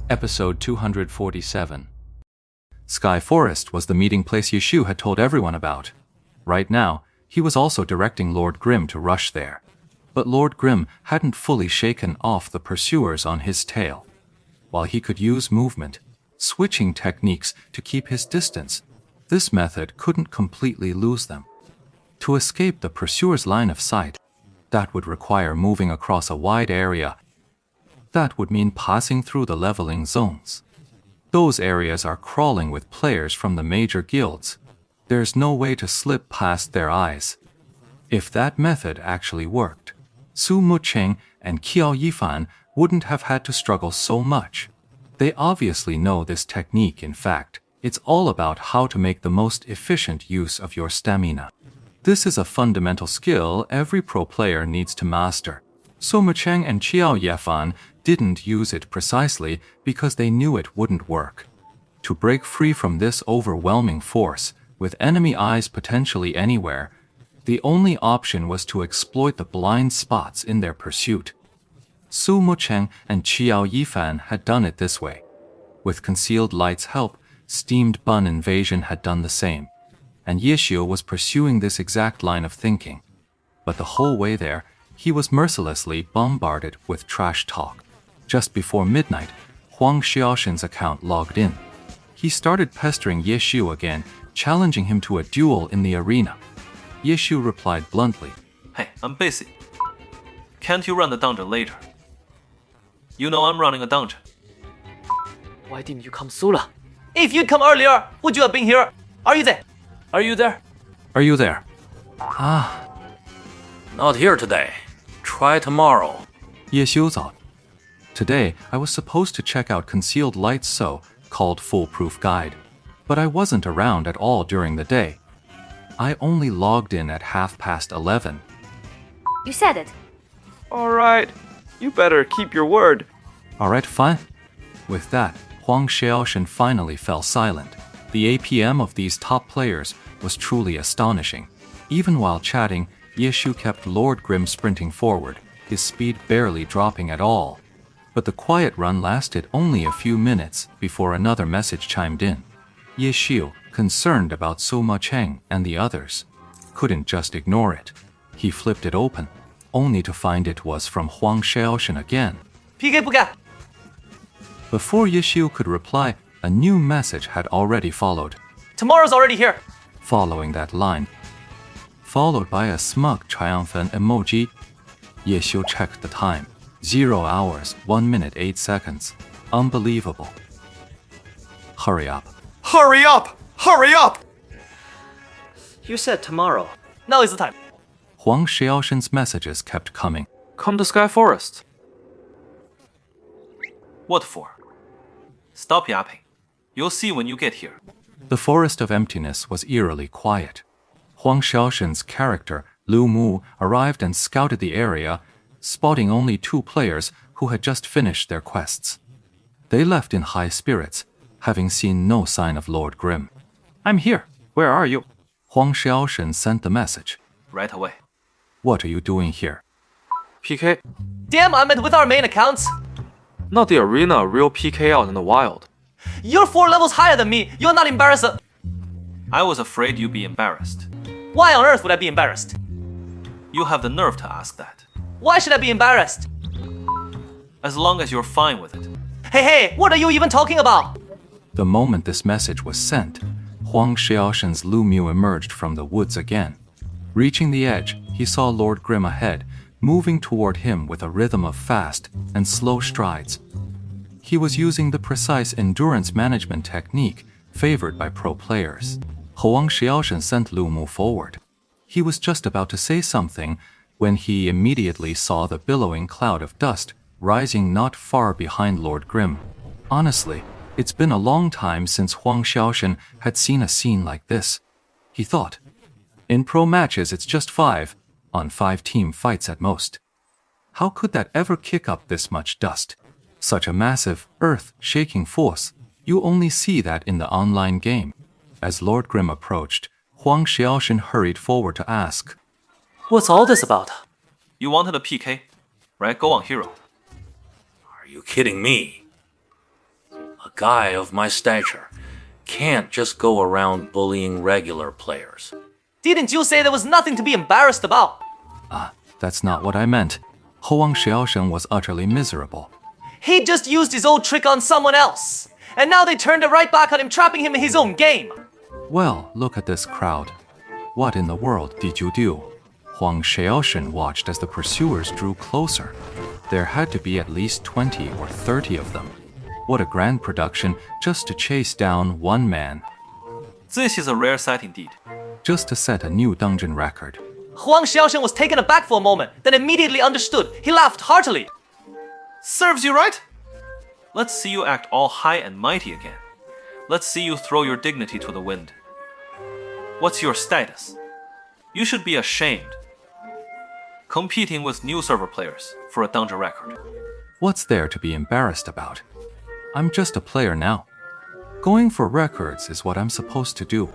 Episode 247. Sky Forest was the meeting place Yeshu had told everyone about. Right now, he was also directing Lord Grimm to rush there. But Lord Grimm hadn't fully shaken off the pursuers on his tail. While he could use movement, switching techniques to keep his distance, this method couldn't completely lose them. To escape the pursuer's line of sight, that would require moving across a wide area. That would mean passing through the leveling zones. Those areas are crawling with players from the major guilds. There's no way to slip past their eyes. If that method actually worked, Su Mucheng and Qiao Yifan wouldn't have had to struggle so much. They obviously know this technique. In fact, it's all about how to make the most efficient use of your stamina. This is a fundamental skill every pro player needs to master. Su Mucheng and Qiao Yifan didn't use it precisely because they knew it wouldn't work. To break free from this overwhelming force, with enemy eyes potentially anywhere, the only option was to exploit the blind spots in their pursuit. Su Mucheng and Qiao Yifan had done it this way. With Concealed Light's help, Steamed Bun Invasion had done the same, and Yeshu was pursuing this exact line of thinking. But the whole way there, he was mercilessly bombarded with trash talk. Just before midnight, Huang Xiaoshen's account logged in. He started pestering Yeshu again, challenging him to a duel in the arena. Yeshu replied bluntly, "Hey, I'm busy. Can't you run the dungeon later? You know I'm running a dungeon." Why didn't you come sooner? If you'd come earlier, would you have been here? Are you there? Are you there? "Are you there?" Not here today. Try tomorrow. Yeshu thought. Today, I was supposed to check out Concealed Light's so-called foolproof guide, but I wasn't around at all during the day. I only logged in at 11:30. You said it. Alright, you better keep your word. Alright, fine. With that, Huang Xiaoshen finally fell silent. The APM of these top players was truly astonishing. Even while chatting, Yeshu kept Lord Grimm sprinting forward, his speed barely dropping at all. But the quiet run lasted only a few minutes before another message chimed in. Yeshu, concerned about Su Mucheng and the others, couldn't just ignore it. He flipped it open, only to find it was from Huang Xiaoshen again. PK 不干. Before Yeshu could reply, a new message had already followed. Tomorrow's already here. Following that line, followed by a smug, triumphant emoji, Yeshu checked the time. 0 hours, 1 minute, 8 seconds. Unbelievable. Hurry up. Hurry up! Hurry up! You said tomorrow. Now is the time. Huang Xiaoshen's messages kept coming. Come to Sky Forest. What for? Stop yapping. You'll see when you get here. The Forest of Emptiness was eerily quiet. Huang Xiaoshen's character, Lu Mu, arrived and scouted the area, spotting only 2 players who had just finished their quests. They left in high spirits, having seen no sign of Lord Grimm. I'm here. Where are you? Huang Xiaoshen sent the message. Right away. What are you doing here? PK? Damn, I meant with our main accounts. Not the arena, real PK out in the wild. You're 4 levels higher than me. You're not embarrassed. I was afraid you'd be embarrassed. Why on earth would I be embarrassed? You have the nerve to ask that. Why should I be embarrassed? As long as you're fine with it. Hey, what are you even talking about? The moment this message was sent, Huang Xiaoshen's Lu Mu emerged from the woods again. Reaching the edge, he saw Lord Grimm ahead, moving toward him with a rhythm of fast and slow strides. He was using the precise endurance management technique favored by pro players. Huang Xiaoshen sent Lu Mu forward. He was just about to say something when he immediately saw the billowing cloud of dust rising not far behind Lord Grimm. Honestly, it's been a long time since Huang Xiaoshen had seen a scene like this. He thought, in pro matches it's just 5 on 5 team fights at most. How could that ever kick up this much dust? Such a massive, earth-shaking force. You only see that in the online game. As Lord Grimm approached, Huang Xiaoshen hurried forward to ask, What's all this about? You wanted a PK, right? Go on, hero. Are you kidding me? guy of my stature can't just go around bullying regular players. Didn't you say there was nothing to be embarrassed about? That's not what I meant. Huang Xiaoshen was utterly miserable. He just used his old trick on someone else. And now they turned it right back on him, trapping him in his own game. Well, look at this crowd. What in the world did you do? Huang Xiaoshen watched as the pursuers drew closer. There had to be at least 20 or 30 of them. What a grand production just to chase down one man. This is a rare sight indeed. Just to set a new dungeon record. Huang Xiaoshen was taken aback for a moment, then immediately understood. He laughed heartily. Serves you right. Let's see you act all high and mighty again. Let's see you throw your dignity to the wind. What's your status? You should be ashamed. Competing with new server players for a dungeon record. What's there to be embarrassed about? I'm just a player now. Going for records is what I'm supposed to do.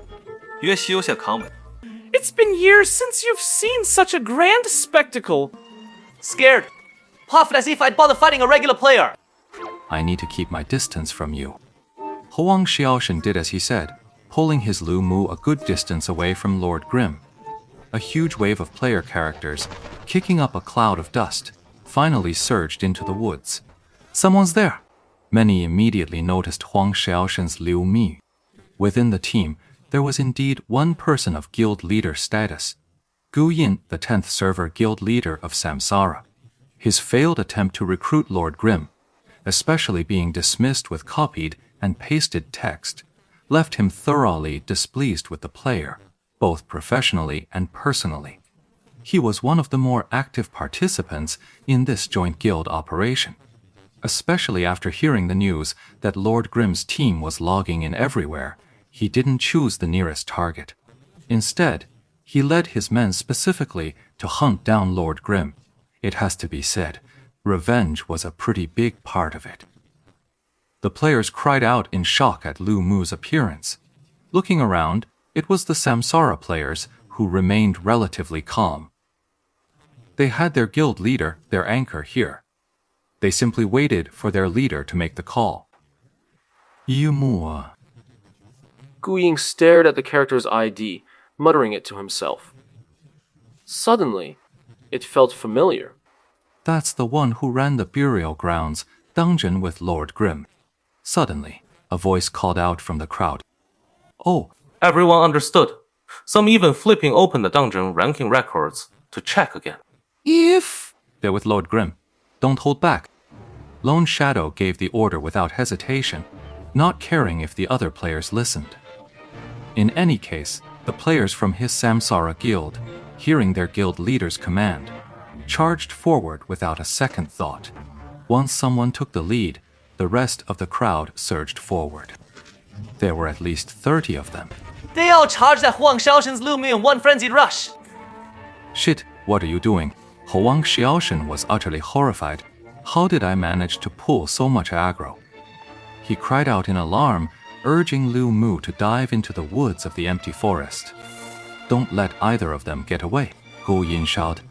约西游下康美。 It's been years since you've seen such a grand spectacle. Scared. Puffed as if I'd bother fighting a regular player. I need to keep my distance from you. Huang Xiaoshen did as he said, pulling his Lu Mu a good distance away from Lord Grimm. A huge wave of player characters, kicking up a cloud of dust, finally surged into the woods. Someone's there! Many immediately noticed Huang Xiaoshen's Liu Mi. Within the team, there was indeed one person of guild leader status, Gu Yin, the 10th server guild leader of Samsara. His failed attempt to recruit Lord Grimm, especially being dismissed with copied and pasted text, left him thoroughly displeased with the player, both professionally and personally. He was one of the more active participants in this joint guild operation, especially after hearing the news that Lord Grimm's team was logging in everywhere. He didn't choose the nearest target. Instead, he led his men specifically to hunt down Lord Grimm. It has to be said, revenge was a pretty big part of it. The players cried out in shock at Lu Mu's appearance. Looking around, it was the Samsara players who remained relatively calm. They had their guild leader, their anchor, here. They simply waited for their leader to make the call. Yu Mu. Gu Ying stared at the character's ID, muttering it to himself. Suddenly, it felt familiar. That's the one who ran the burial grounds dungeon with Lord Grimm. Suddenly, a voice called out from the crowd. Oh, Everyone understood. Some even flipping open the dungeon ranking records to check again. if... They're with Lord Grimm. Don't hold back. Lone Shadow gave the order without hesitation, not caring if the other players listened. In any case, the players from his Samsara guild, hearing their guild leader's command, charged forward without a second thought. Once someone took the lead, the rest of the crowd surged forward. There were at least 30 of them. They all charged at Huang Xiaoshen's Lu Mi in one frenzied rush. Shit, what are you doing? Huang Xiaoshen was utterly horrified. How did I manage to pull so much aggro? He cried out in alarm, urging Lu Mu to dive into the woods of the empty forest. Don't let either of them get away, Gu Yin shouted.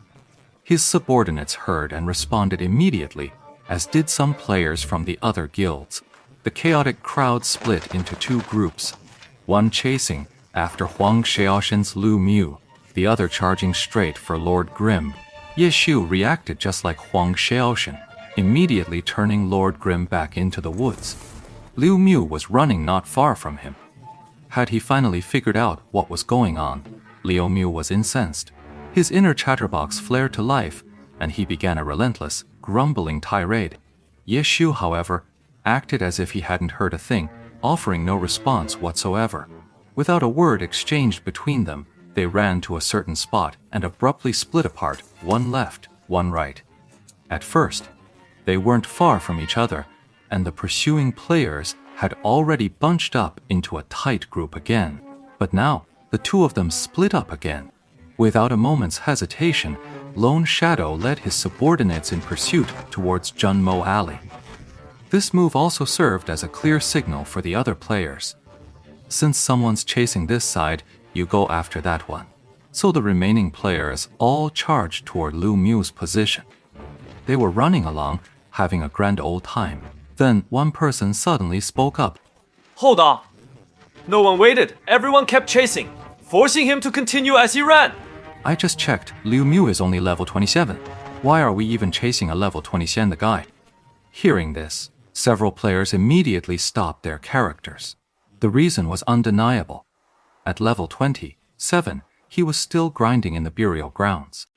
His subordinates heard and responded immediately, as did some players from the other guilds. The chaotic crowd split into two groups, one chasing after Huang Xiaoshen's Lu Mu, the other charging straight for Lord Grimm. Ye Xiu reacted just like Huang Xiaoshen, immediately turning Lord Grimm back into the woods. Liu Mu was running not far from him. Had he finally figured out what was going on, Liu Mu was incensed. His inner chatterbox flared to life, and he began a relentless, grumbling tirade. Ye Xiu, however, acted as if he hadn't heard a thing, offering no response whatsoever. Without a word exchanged between them, they ran to a certain spot and abruptly split apart, one left, one right. At first, they weren't far from each other, and the pursuing players had already bunched up into a tight group again. But now, the two of them split up again. Without a moment's hesitation, Lone Shadow led his subordinates in pursuit towards Junmo Alley. This move also served as a clear signal for the other players. Since someone's chasing this side, you go after that one. So the remaining players all charged toward Lu Mu's position. They were running along, having a grand old time. Then one person suddenly spoke up. Hold on. No one waited. Everyone kept chasing, forcing him to continue as he ran. I just checked. Liu Mu is only level 27. Why are we even chasing a level 20 the guy? Hearing this, several players immediately stopped their characters. The reason was undeniable. At level 27, he was still grinding in the burial grounds.